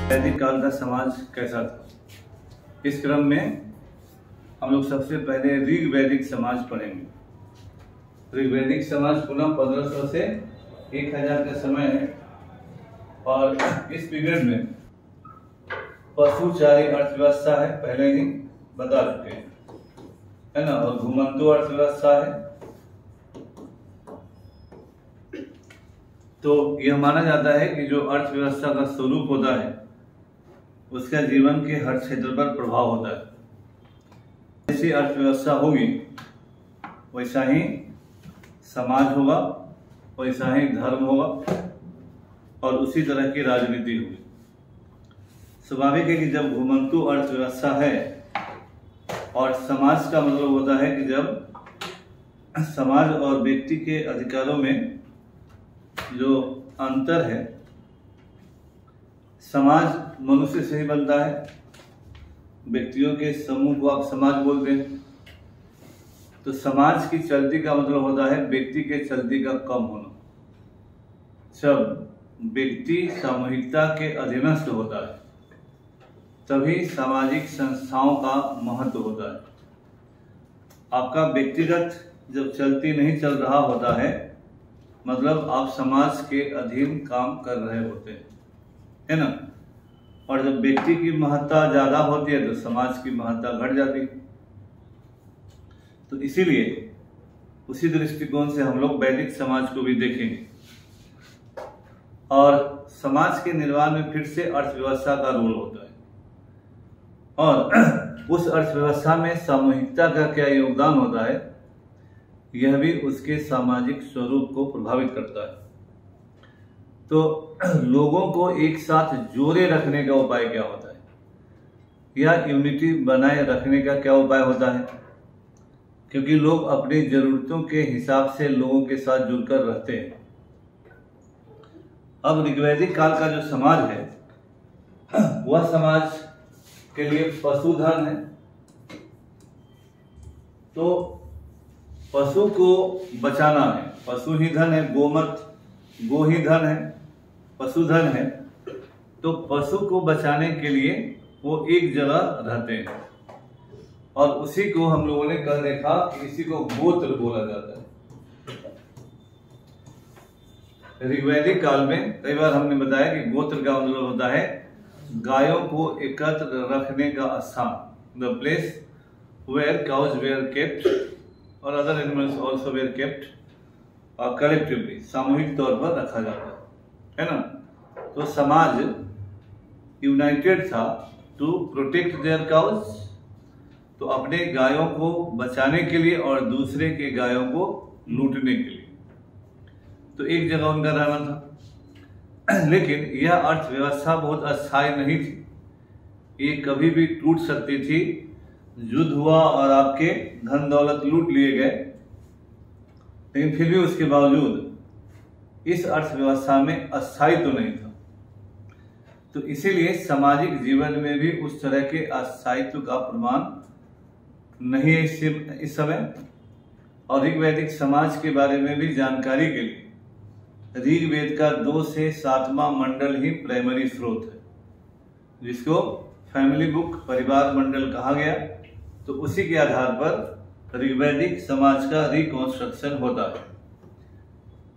वैदिक काल का समाज कैसा था। इस क्रम में हम लोग सबसे पहले ऋग वैदिक समाज पढ़ेंगे। ऋग वैदिक समाज पुनः 1500 से 1000 का समय है और इस पीरियड में पशुचारी अर्थव्यवस्था है, पहले ही बता चुके हैं, है ना, और घुमंतु अर्थव्यवस्था है। तो यह माना जाता है कि जो अर्थव्यवस्था का स्वरूप होता है उसका जीवन के हर क्षेत्र पर प्रभाव होता है। जैसी अर्थव्यवस्था होगी वैसा ही समाज होगा, वैसा ही धर्म होगा और उसी तरह की राजनीति होगी। स्वाभाविक है कि जब घुमंतु अर्थव्यवस्था है और समाज का मतलब होता है कि जब समाज और व्यक्ति के अधिकारों में जो अंतर है, समाज मनुष्य से ही बनता है, व्यक्तियों के समूह को आप समाज बोलते हैं, तो समाज की चलती का मतलब होता है व्यक्ति के चलती का कम होना। जब व्यक्ति सामूहिकता के अधीनस्थ होता है तभी सामाजिक संस्थाओं का महत्व होता है। आपका व्यक्तिगत जब चलती नहीं चल रहा होता है मतलब आप समाज के अधीन काम कर रहे होते हैं, है ना। और जब व्यक्ति की महत्ता ज्यादा होती है तो समाज की महत्ता घट जाती है। तो इसीलिए उसी दृष्टिकोण से हम लोग वैदिक समाज को भी देखेंगे और समाज के निर्माण में फिर से अर्थव्यवस्था का रोल होता है और उस अर्थव्यवस्था में सामूहिकता का क्या योगदान होता है यह भी उसके सामाजिक स्वरूप को प्रभावित करता है। तो लोगों को एक साथ जोड़े रखने का उपाय क्या होता है या यूनिटी बनाए रखने का क्या उपाय होता है, क्योंकि लोग अपनी जरूरतों के हिसाब से लोगों के साथ जुड़कर रहते हैं। अब ऋग्वैदिक काल का जो समाज है वह समाज के लिए पशुधन है। तो पशु को बचाना है, पशु ही धन है, गो ही धन है, पशुधन है। तो पशु को बचाने के लिए वो एक जगह रहते हैं और उसी को हम लोगों ने कल देखा कि इसी को गोत्र बोला जाता है। ऋग्वैदिक काल में कई बार हमने बताया कि गोत्र का मतलब होता है गायों को एकत्र रखने का स्थान, the place where cows were kept और other animals also were kept collectively, सामूहिक तौर पर रखा जाता है ना। तो समाज यूनाइटेड था टू प्रोटेक्ट देयर काउज, तो अपने गायों को बचाने के लिए और दूसरे के गायों को लूटने के लिए, तो एक जगह उनका रहना था। लेकिन यह अर्थव्यवस्था बहुत अस्थायी नहीं थी, ये कभी भी टूट सकती थी। युद्ध हुआ और आपके धन दौलत लूट लिए गए, लेकिन फिर भी उसके बावजूद इस अर्थव्यवस्था में अस्थायी तो नहीं था। तो इसीलिए सामाजिक जीवन में भी उस तरह के अस्थायित्व का प्रमाण नहीं है इस समय। और ऋग्वैदिक समाज के बारे में भी जानकारी के लिए ऋग्वेद का 2 से 7वां मंडल ही प्राइमरी स्रोत है, जिसको फैमिली बुक, परिवार मंडल कहा गया। तो उसी के आधार पर ऋग्वैदिक समाज का रिकॉन्स्ट्रक्शन होता है।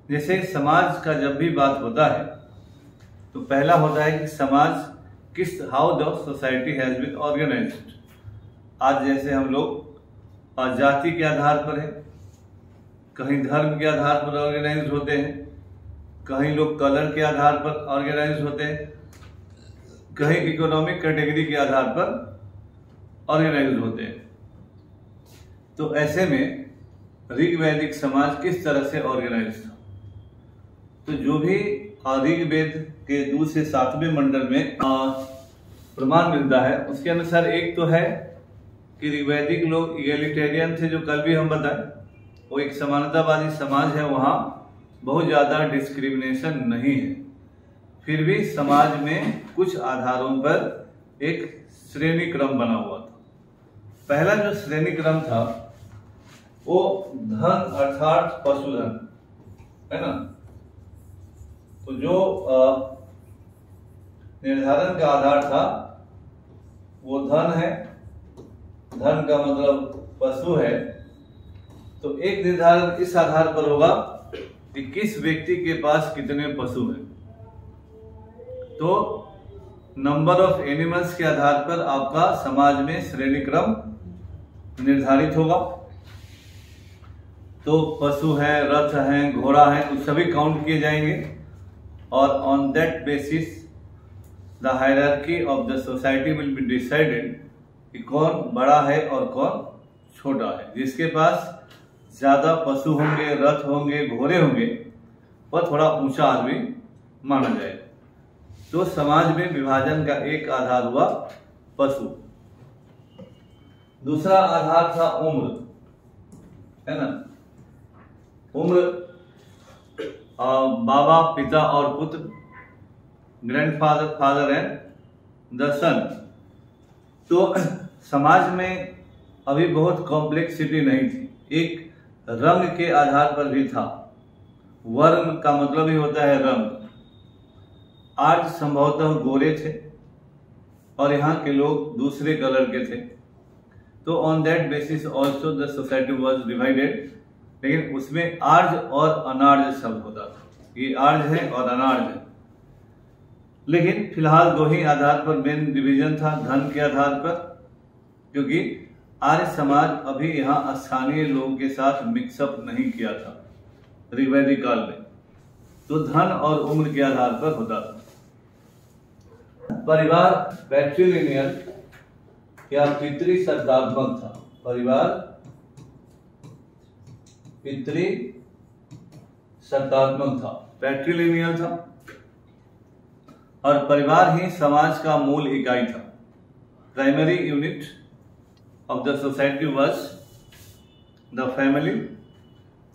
जैसे समाज का जब भी बात होता है तो पहला होता है कि समाज किस, how the society has been organized. आज जैसे हम लोग जाति के आधार पर है, कहीं धर्म के आधार पर ऑर्गेनाइज होते हैं, कहीं लोग कलर के आधार पर ऑर्गेनाइज होते हैं, कहीं इकोनॉमिक कैटेगरी के आधार पर ऑर्गेनाइज होते हैं। तो ऐसे में ऋग्वैदिक समाज किस तरह से ऑर्गेनाइज था, तो जो भी ऋग्वेद के 2 से 7वें मंडल में प्रमाण मिलता है उसके अनुसार एक तो है कि ऋग्वैदिक लोग इगैलिटेरियन थे, जो कल भी हम बताए, वो एक समानतावादी समाज है, वहाँ बहुत ज्यादा डिस्क्रिमिनेशन नहीं है। फिर भी समाज में कुछ आधारों पर एक श्रेणी क्रम बना हुआ था। पहला जो श्रेणी क्रम था वो धन अर्थात पशुधन है ना। तो जो निर्धारण का आधार था वो धन है, धन का मतलब पशु है। तो एक निर्धारण इस आधार पर होगा कि किस व्यक्ति के पास कितने पशु हैं। तो नंबर ऑफ एनिमल्स के आधार पर आपका समाज में श्रेणी क्रम निर्धारित होगा। तो पशु है, रथ है, घोड़ा है, तो सभी काउंट किए जाएंगे और on that basis the hierarchy of the society will be decided कि कौन बड़ा है और कौन छोटा है। जिसके पास ज्यादा पशु होंगे, रथ होंगे, घोड़े होंगे, वह थोड़ा ऊंचा आदमी माना जाएगा। तो समाज में विभाजन का एक आधार हुआ पशु। दूसरा आधार था उम्र, है ना। उम्र बाबा, पिता और पुत्र, ग्रैंडफादर, फादर एंड द सन। तो समाज में अभी बहुत कॉम्प्लेक्सिटी नहीं थी। एक रंग के आधार पर भी था। वर्ण का मतलब ही होता है रंग। आज संभवतः गोरे थे और यहाँ के लोग दूसरे कलर के थे। तो on that basis also the society was divided. लेकिन उसमें आर्य और अनार्य शब्द होता था। ये आर्य है और अनार्य है। लेकिन फिलहाल दो ही आधार पर मेन डिवीजन था, धन के आधार पर, क्योंकि आर्य समाज अभी यहाँ स्थानीय लोगों के साथ मिक्सअप नहीं किया था ऋग्वैदिक काल में। तो धन और उम्र के आधार पर होता था। परिवार पैट्रिलिनियल या पितृसत्तात्मक था। परिवार पितृ सत्तात्मक था, पैट्रिलिनियल था। और परिवार ही समाज का मूल इकाई था। Primary unit of the society was the family.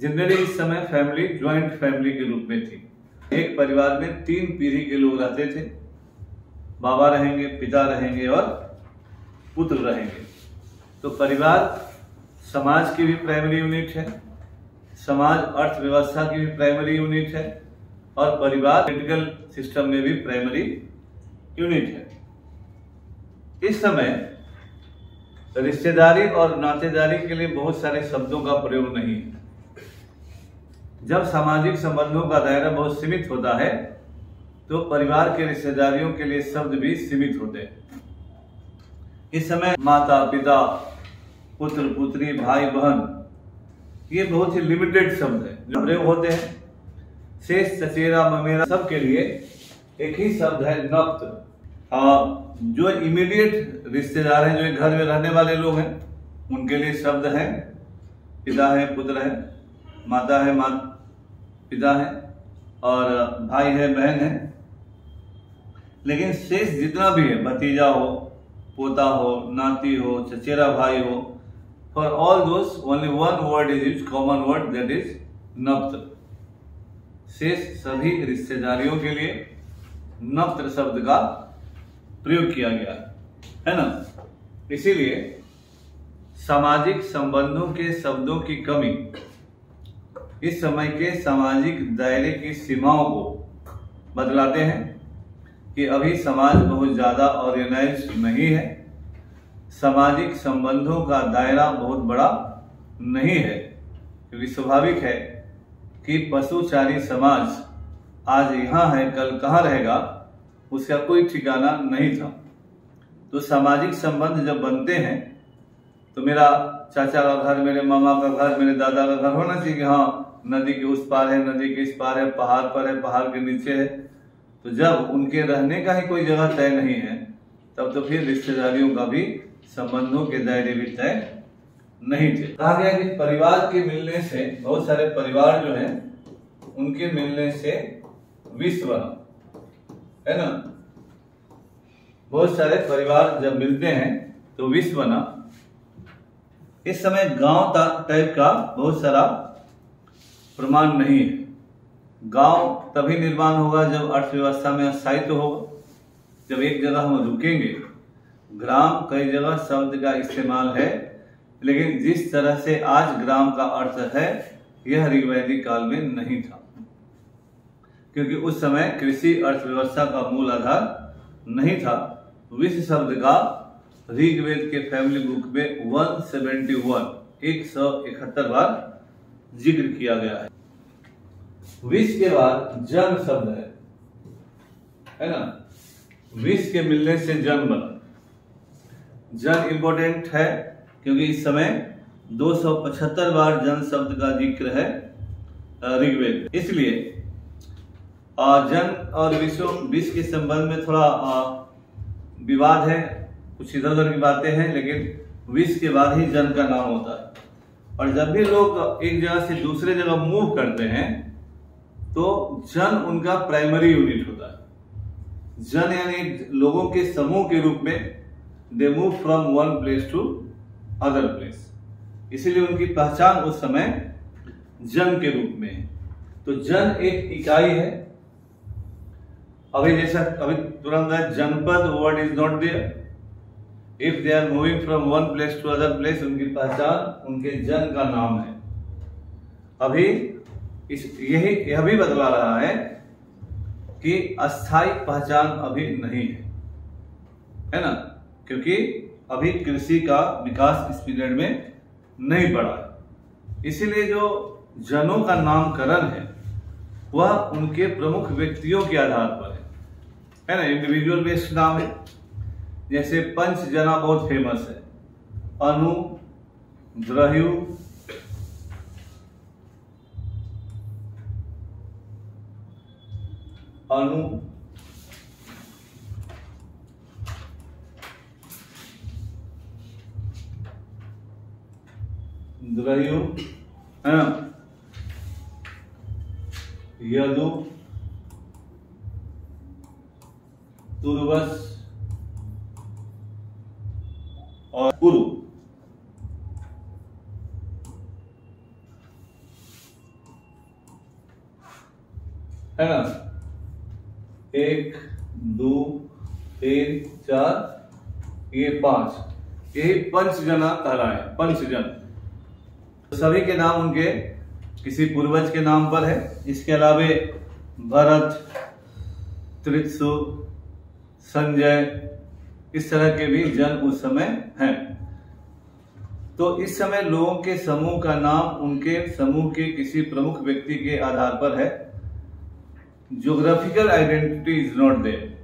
Generally इस समय फैमिली ज्वाइंट फैमिली के रूप में थी। एक परिवार में 3 पीढ़ी के लोग रहते थे। बाबा रहेंगे, पिता रहेंगे और पुत्र रहेंगे। तो परिवार समाज की भी प्राइमरी यूनिट है, समाज अर्थव्यवस्था की भी प्राइमरी यूनिट है और परिवार पॉलिटिकल सिस्टम में भी प्राइमरी यूनिट है। इस समय रिश्तेदारी और नातेदारी के लिए बहुत सारे शब्दों का प्रयोग नहीं है। जब सामाजिक संबंधों का दायरा बहुत सीमित होता है तो परिवार के रिश्तेदारियों के लिए शब्द भी सीमित होते हैं। इस समय माता, पिता, पुत्र, पुत्री, भाई, बहन, ये बहुत ही लिमिटेड शब्द है जो प्रयोग होते हैं। शेष, चचेरा, ममेरा सब के लिए एक ही शब्द है नप्त। जो इमीडिएट रिश्तेदार हैं, जो घर में रहने वाले लोग हैं, उनके लिए शब्द है पिता है, पुत्र है, माता है, पिता है और भाई है, बहन है। लेकिन शेष जितना भी है, भतीजा हो, पोता हो, नाती हो, चचेरा भाई हो, for all those only one word is used, common word, that is नप्त। शेष सभी रिश्तेदारियों के लिए नप्त शब्द का प्रयोग किया गया है ना। इसीलिए सामाजिक संबंधों के शब्दों की कमी इस समय के सामाजिक दायरे की सीमाओं को बदलाते हैं कि अभी समाज बहुत ज्यादा ऑर्गेनाइज्ड नहीं है। सामाजिक संबंधों का दायरा बहुत बड़ा नहीं है, क्योंकि स्वाभाविक है कि पशुचारी समाज आज यहाँ है, कल कहाँ रहेगा, उसका कोई ठिकाना नहीं था। तो सामाजिक संबंध जब बनते हैं तो मेरा चाचा का घर, मेरे मामा का घर, मेरे दादा का घर होना चाहिए कि हाँ नदी के उस पार है, नदी के इस पार है, पहाड़ पर है, पहाड़ के नीचे है। तो जब उनके रहने का ही कोई जगह तय नहीं है तब तो फिर रिश्तेदारियों का भी, संबंधों के दायरे भी तय नहीं थे। कहा गया कि परिवार के मिलने से, बहुत सारे परिवार जो हैं उनके मिलने से विश्व बना, है ना। बहुत सारे परिवार जब मिलते हैं तो विश्व बना। इस समय गांव टाइप का बहुत सारा प्रमाण नहीं है। गांव तभी निर्माण होगा जब अर्थव्यवस्था में स्थायित्व होगा, जब एक जगह हम रुकेंगे। ग्राम कई जगह शब्द का इस्तेमाल है, लेकिन जिस तरह से आज ग्राम का अर्थ है यह ऋग्वैदिक काल में नहीं था, क्योंकि उस समय कृषि अर्थव्यवस्था का मूल आधार नहीं था। विष शब्द का ऋग्वेद के फैमिली बुक में 171 बार जिक्र किया गया है। विष के बाद जन शब्द है ना, विष के मिलने से जन बना। जन इंपॉर्टेंट है क्योंकि इस समय 275 बार जन शब्द का जिक्र है ऋग्वेद, इसलिए जन और विष के संबंध में थोड़ा विवाद है, कुछ इधर उधर की बातें हैं, लेकिन विष के बाद ही जन का नाम होता है। और जब भी लोग एक जगह से दूसरे जगह मूव करते हैं तो जन उनका प्राइमरी यूनिट होता है। जन यानी लोगों के समूह के रूप में they move from one place to other place, इसीलिए उनकी पहचान उस समय जन के रूप में है। तो जन एक इकाई है। अभी जैसा अभी तुरंत जनपद word is not there. If they are moving from one place to other place, उनकी पहचान उनके जन का नाम है। अभी यह भी बतला रहा है कि अस्थाई पहचान अभी नहीं है ना, क्योंकि अभी कृषि का विकास इस पीरियड में नहीं बढ़ा है। इसीलिए जो जनों का नामकरण है वह उनके प्रमुख व्यक्तियों के आधार पर है ना, इंडिविजुअल बेस्ड नाम है। जैसे पंचजना बहुत फेमस है, अनु, द्रह्यु, अनु, द्रह्यु, यदु, तुर्वस और पुरु। है ना, 1, 2, 3, 4, ये 5, यही पंचजना कहलाए। पंचजन सभी के नाम उनके किसी पूर्वज के नाम पर है। इसके अलावे भरत, त्रित्सु, संजय, इस तरह के भी जन उस समय हैं। तो इस समय लोगों के समूह का नाम उनके समूह के किसी प्रमुख व्यक्ति के आधार पर है। Geographical identity is not there.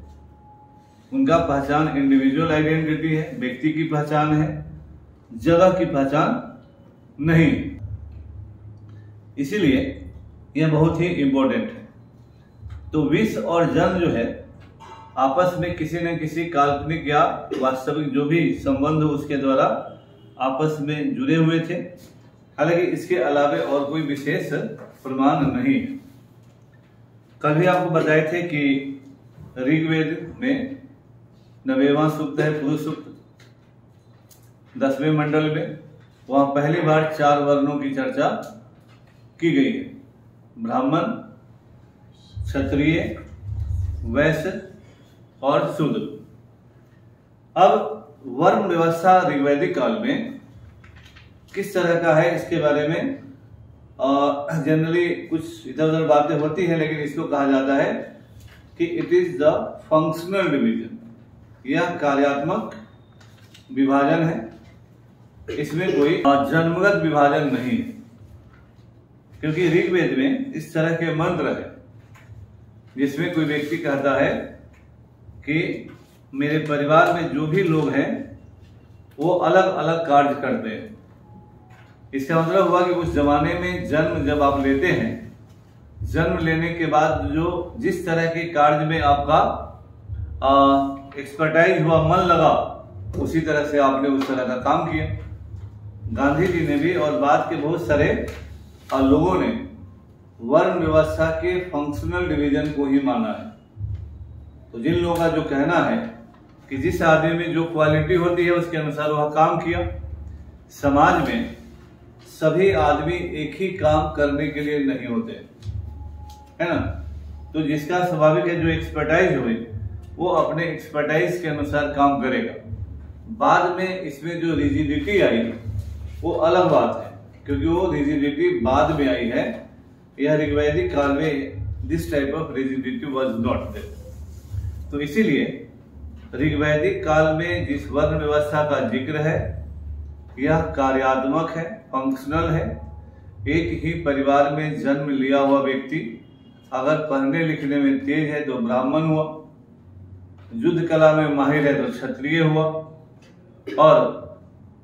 उनका पहचान इंडिविजुअल आइडेंटिटी है, व्यक्ति की पहचान है, जगह की पहचान नहीं। इसीलिए यह बहुत ही इंपॉर्टेंट है। तो विष और जन जो है आपस में किसी न किसी काल्पनिक या वास्तविक जो भी संबंध उसके द्वारा आपस में जुड़े हुए थे। हालांकि इसके अलावे और कोई विशेष प्रमाण नहीं है। कल भी आपको बताए थे कि ऋग्वेद में 9वां सूक्त है पुरुष सूक्त, 10वें मंडल में, वहां पहली बार 4 वर्णों की चर्चा की गई है। ब्राह्मण, क्षत्रिय, वैश्य और शूद्र। अब वर्ण व्यवस्था ऋग्वैदिक काल में किस तरह का है इसके बारे में जनरली कुछ इधर उधर बातें होती हैं, लेकिन इसको कहा जाता है कि it is the functional division. यह कार्यात्मक विभाजन है, इसमें कोई जन्मगत विभाजन नहीं है। क्योंकि ऋग्वेद में इस तरह के मंत्र है जिसमें कोई व्यक्ति कहता है कि मेरे परिवार में जो भी लोग हैं वो अलग अलग कार्य करते हैं। इसका मतलब हुआ कि उस जमाने में जन्म जब आप लेते हैं, जन्म लेने के बाद जो जिस तरह के कार्य में आपका एक्सपर्टाइज हुआ, मन लगा, उसी तरह से आपने उस तरह का काम किया। गांधी जी ने भी और बाद के बहुत सारे लोगों ने वर्ण व्यवस्था के फंक्शनल डिवीजन को ही माना है। तो जिन लोगों का जो कहना है कि जिस आदमी में जो क्वालिटी होती है उसके अनुसार वह काम किया। समाज में सभी आदमी एक ही काम करने के लिए नहीं होते, है ना। तो जिसका स्वाभाविक है, जो एक्सपर्टाइज हुई, वो अपने एक्सपर्टाइज के अनुसार काम करेगा। बाद में इसमें जो रिजिडिटी आई वो अलग बात है, क्योंकि वो रिजिडिटी बाद में आई है। यह ऋग्वैदिक काल में this type of rigidity was not there. तो इसीलिए ऋग्वैदिक काल में जिस वर्ण व्यवस्था का जिक्र है यह कार्यात्मक है, फंक्शनल है। एक ही परिवार में जन्म लिया हुआ व्यक्ति अगर पढ़ने लिखने में तेज है तो ब्राह्मण हुआ, युद्ध कला में माहिर है तो क्षत्रिय हुआ, और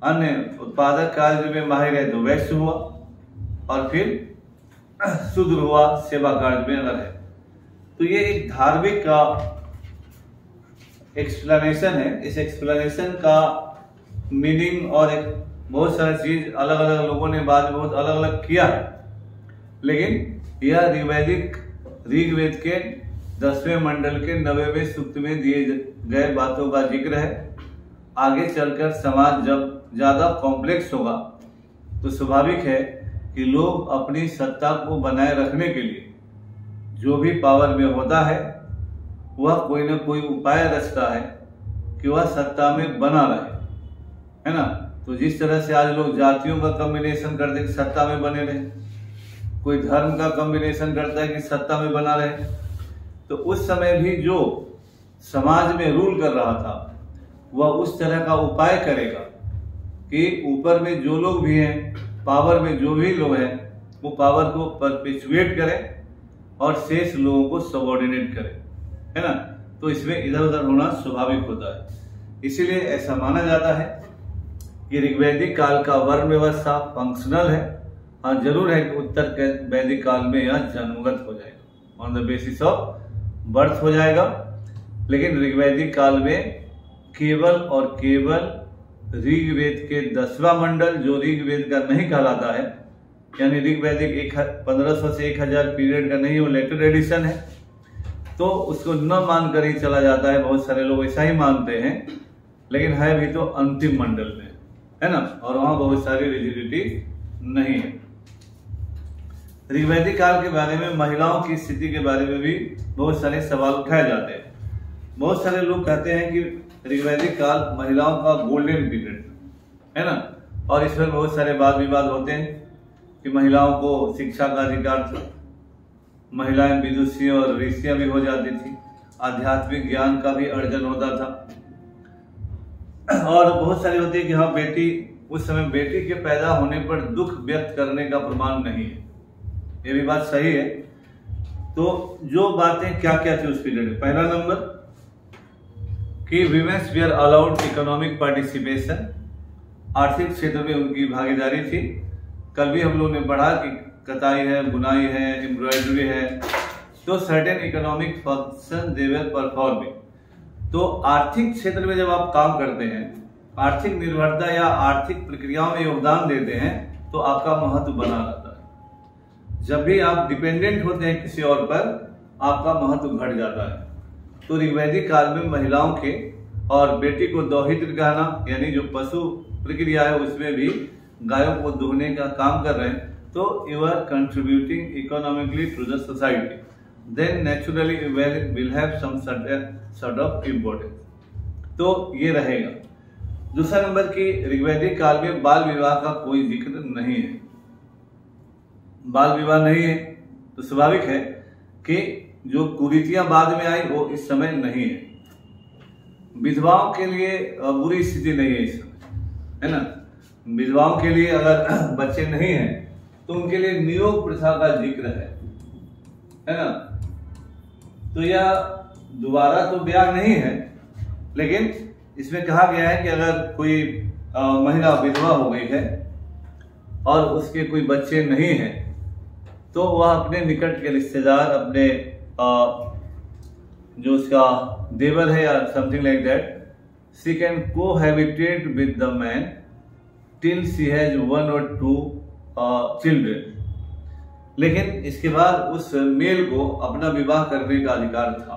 अन्य उत्पादक कार्य में माहिर है तो वैश्य हुआ, और फिर शूद्र हुआ सेवा कार्य में अगर है। तो ये एक धार्मिक का एक्सप्लेनेशन है। इस एक्सप्लेनेशन का मीनिंग और एक बहुत सारी चीज अलग अलग लोगों ने बाद में बहुत अलग अलग किया है, लेकिन यह ऋग्वेद के 10वें मंडल के 90वें सूक्त में दिए गए बातों का जिक्र है। आगे चलकर समाज जब ज्यादा कॉम्प्लेक्स होगा तो स्वाभाविक है कि लोग अपनी सत्ता को बनाए रखने के लिए जो भी पावर में होता है वह कोई ना कोई उपाय रचता है कि वह सत्ता में बना रहे, है ना। तो जिस तरह से आज लोग जातियों का कॉम्बिनेशन करते हैं कि सत्ता में बने रहे, कोई धर्म का कॉम्बिनेशन करता है कि सत्ता में बना रहे, तो उस समय भी जो समाज में रूल कर रहा था वह उस तरह का उपाय करेगा कि ऊपर में जो लोग भी हैं, पावर में जो भी लोग हैं, वो पावर को परपेचुएट करें और शेष लोगों को सबऑर्डिनेट करें, है ना। तो इसमें इधर उधर होना स्वाभाविक होता है। इसीलिए ऐसा माना जाता है कि ऋग्वैदिक काल का वर्ण व्यवस्था फंक्शनल है। हाँ, जरूर है कि उत्तर के वैदिक काल में यह जन्मगत हो जाएगा, on the basis of birth हो जाएगा। लेकिन ऋग्वैदिक काल में केवल और केवल ऋग्वेद के 10वां मंडल जो ऋग्वेद का नहीं कहलाता है, यानी ऋग्वैदिक 1500 से 1000 पीरियड का नहीं, वो लेटर एडिशन है, तो उसको न मानकर ही चला जाता है। बहुत सारे लोग ऐसा ही मानते हैं, लेकिन है भी तो अंतिम मंडल में, है ना, और वहां बहुत सारी रिजिडिटी नहीं है। ऋग्वैदिक काल के बारे में महिलाओं की स्थिति के बारे में भी बहुत सारे सवाल उठाए जाते हैं। बहुत सारे लोग कहते हैं कि ऋग्वैदिक काल महिलाओं का गोल्डन पीरियड है ना, और इसमें बहुत सारे वाद विवाद होते हैं कि महिलाओं को शिक्षा का अधिकार था, महिलाएं विदुषी और ऋषियां भी हो जाती थी, आध्यात्मिक ज्ञान का भी अर्जन होता था, और बहुत सारी होती है कि हाँ बेटी, उस समय बेटी के पैदा होने पर दुख व्यक्त करने का प्रमाण नहीं है। ये भी बात सही है। तो जो बातें क्या क्या थी उस पीरियड में, पहला नंबर कि women's we are allowed economic participation, आर्थिक क्षेत्र में उनकी भागीदारी थी। कल भी हम लोग ने पढ़ा कि कताई है, बुनाई है, एम्ब्रॉयडरी है, तो सर्टेन इकोनॉमिक फंक्शन दे वर परफॉर्मिंग। तो आर्थिक क्षेत्र में जब आप काम करते हैं, आर्थिक निर्भरता या आर्थिक प्रक्रियाओं में योगदान देते हैं, तो आपका महत्व बना रहता है। जब भी आप डिपेंडेंट होते हैं किसी और पर, आपका महत्व घट जाता है। तो ऋग्वैदिक काल में महिलाओं के और बेटी को दौहित्र कहना, यानी जो पशु प्रक्रिया है उसमें भी गायों को दुहने का काम कर रहे हैं, तो you are contributing economically to the society, then naturally you will have some sort of importance. तो ये रहेगा। दूसरा नंबर की ऋग्वैदिक काल में बाल विवाह का कोई जिक्र नहीं है। बाल विवाह नहीं है तो स्वाभाविक है कि जो कुरीतियां बाद में आई वो इस समय नहीं है। विधवाओं के लिए बुरी स्थिति नहीं है इस समय, है ना। विधवाओं के लिए अगर बच्चे नहीं हैं तो उनके लिए नियोग प्रथा का जिक्र है ना। तो यह दोबारा तो ब्याह नहीं है, लेकिन इसमें कहा गया है कि अगर कोई महिला विधवा हो गई है और उसके कोई बच्चे नहीं हैं, तो वह अपने निकट के रिश्तेदार, अपने जो उसका देवर है या something like that, she can cohabitate with the man till she has 1 or 2 children. लेकिन इसके बाद उस मेल को अपना विवाह करने का अधिकार था,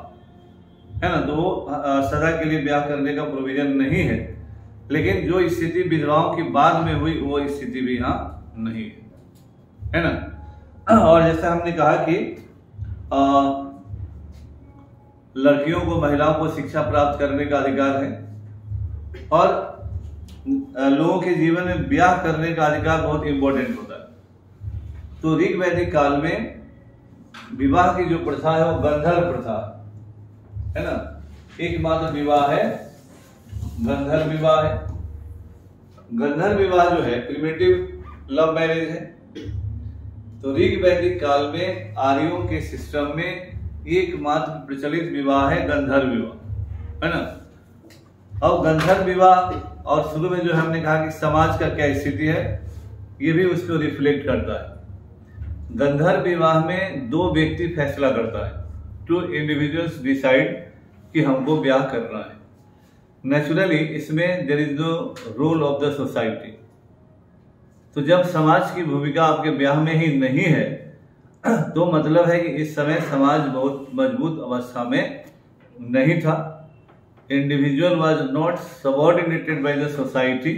है ना। तो वो सदा के लिए ब्याह करने का प्रोविजन नहीं है। लेकिन जो स्थिति विधवाओं की बाद में हुई वो स्थिति भी यहाँ नहीं है ना। और जैसा हमने कहा कि लड़कियों को, महिलाओं को शिक्षा प्राप्त करने का अधिकार है, और लोगों के जीवन में ब्याह करने का अधिकार बहुत इंपॉर्टेंट होता है। तो ऋग्वैदिक काल में विवाह की जो प्रथा है वो गंधर्व प्रथा है ना, एकमात्र विवाह है गंधर्व विवाह है। गंधर्व विवाह जो है प्रिमिटिव लव मैरिज है। तो ऋग वैदिक काल में आर्यों के सिस्टम में एकमात्र प्रचलित विवाह है गंधर्व विवाह, है ना। अब गंधर्व विवाह और शुरू में जो हमने कहा कि समाज का क्या स्थिति है, ये भी उसको रिफ्लेक्ट करता है। गंधर्व विवाह में दो व्यक्ति फैसला करता है, टू इंडिविजुअल्स डिसाइड कि हमको ब्याह करना है। नेचुरली इसमें there is no role of the society. तो जब समाज की भूमिका आपके ब्याह में ही नहीं है तो मतलब है कि इस समय समाज बहुत मजबूत अवस्था में नहीं था। Individual was not subordinated by the society.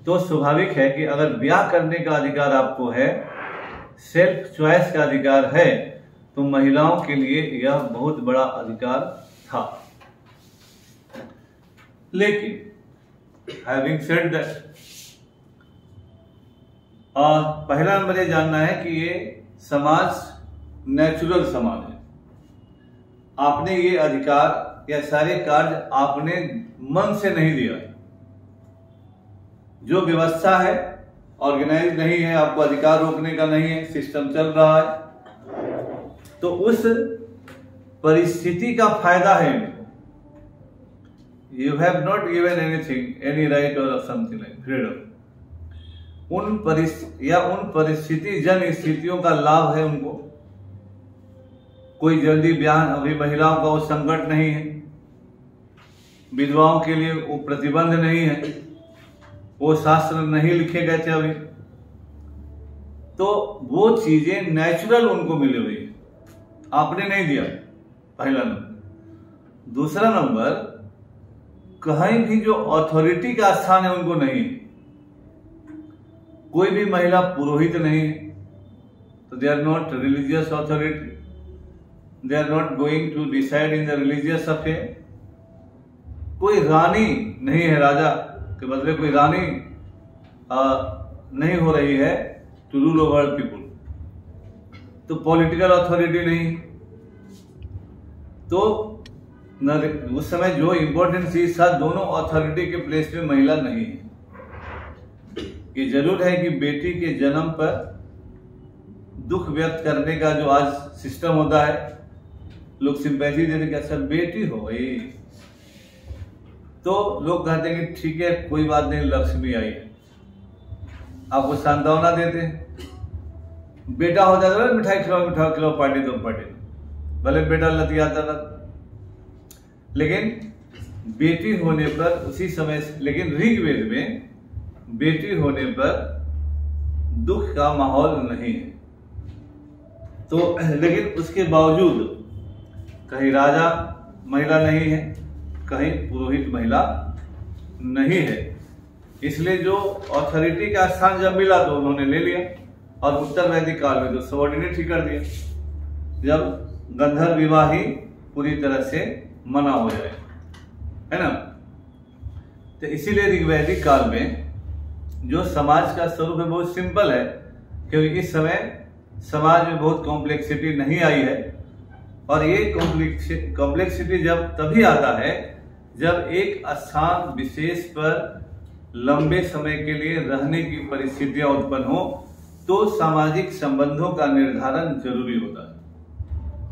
तो स्वाभाविक है कि अगर ब्याह करने का अधिकार आपको है, सेल्फ चॉइस का अधिकार है, तो महिलाओं के लिए यह बहुत बड़ा अधिकार था। लेकिन हैविंग सेड दैट, पहला नंबर ये जानना है कि ये समाज नेचुरल समाज है। आपने ये अधिकार या सारे कार्य आपने मन से नहीं दिया। जो व्यवस्था है ऑर्गेनाइज नहीं है, आपको अधिकार रोकने का नहीं है, सिस्टम चल रहा है, तो उस परिस्थिति का फायदा है। You have not given anything, any right और समथिंग लाइक फ्रीडम। उन परिस्थिति जन स्थितियों का लाभ है उनको। कोई जल्दी ब्याह, अभी महिलाओं का वो संकट नहीं है, विधवाओं के लिए वो प्रतिबंध नहीं है, वो शास्त्र नहीं लिखे गए थे अभी। तो वो चीजें नेचुरल उनको मिली हुई है, आपने नहीं दिया, पहला नंबर। दूसरा नंबर, कहीं भी जो अथॉरिटी का स्थान है उनको नहीं है। कोई भी महिला पुरोहित नहीं है, तो they are not religious authority, they are not going to decide in the religious affair. कोई रानी नहीं है, राजा के बदले कोई रानी नहीं हो रही है टू रूल ओवर पीपुल। तो पॉलिटिकल अथॉरिटी नहीं। तो उस समय जो इंपॉर्टेंट चीज था, दोनों अथॉरिटी के प्लेस पे महिला नहीं है। ये जरूर है कि बेटी के जन्म पर दुख व्यक्त करने का जो आज सिस्टम होता है, लोग सिंपैथी देने के, अच्छा बेटी हो गई तो लोग कहते हैं कि ठीक है कोई बात नहीं, लक्ष्मी आई है, आपको सांत्वना देते हैं। बेटा हो जाता है मिठाई खिलाओ, पार्टी दो, भले बेटा लतियाता था, लेकिन बेटी होने पर उसी समय, लेकिन ऋग्वेद में बेटी होने पर दुख का माहौल नहीं है। तो लेकिन उसके बावजूद कहीं राजा महिला नहीं है, कहीं पुरोहित महिला नहीं है। इसलिए जो अथॉरिटी का स्थान जब मिला तो उन्होंने ले लिया, और उत्तर वैदिक काल में तो सबऑर्डिनेट ही कर दिया, जब गंधर्व विवाह ही पूरी तरह से मना हो जाए, है ना। तो इसीलिए ऋग्वैदिक काल में जो समाज का स्वरूप है बहुत सिंपल है, क्योंकि इस समय समाज में बहुत कॉम्प्लेक्सिटी नहीं आई है। और ये कॉम्प्लेक्सिटी जब तभी आता है जब एक स्थान विशेष पर लंबे समय के लिए रहने की परिस्थितियां उत्पन्न हो, तो सामाजिक संबंधों का निर्धारण जरूरी होता है।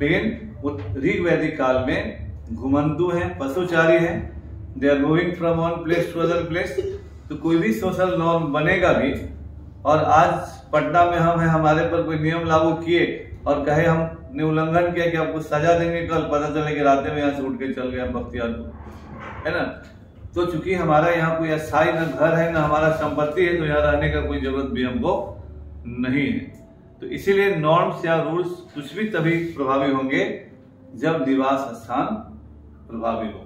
लेकिन ऋग्वैदिक काल में घुमंतु हैं, पशुचारी हैं, they are moving from one place to other place, तो कोई भी सोशल नॉर्म बनेगा भी। और आज पटना में हम हैं, हमारे पर कोई नियम लागू किए और कहे हमने उल्लंघन किया कि आपको सजा देंगे, कल पता चले कि रात में यहाँ से उठ के चल गए बख्तियारपुर, है ना। तो चूंकि हमारा यहाँ कोई अस्थायी न घर है न हमारा संपत्ति है, तो यहाँ रहने का कोई जरूरत भी हमको नहीं है। तो इसीलिए नॉर्म्स या रूल्स कुछ भी तभी प्रभावी होंगे जब निवास स्थान प्रभावी हो।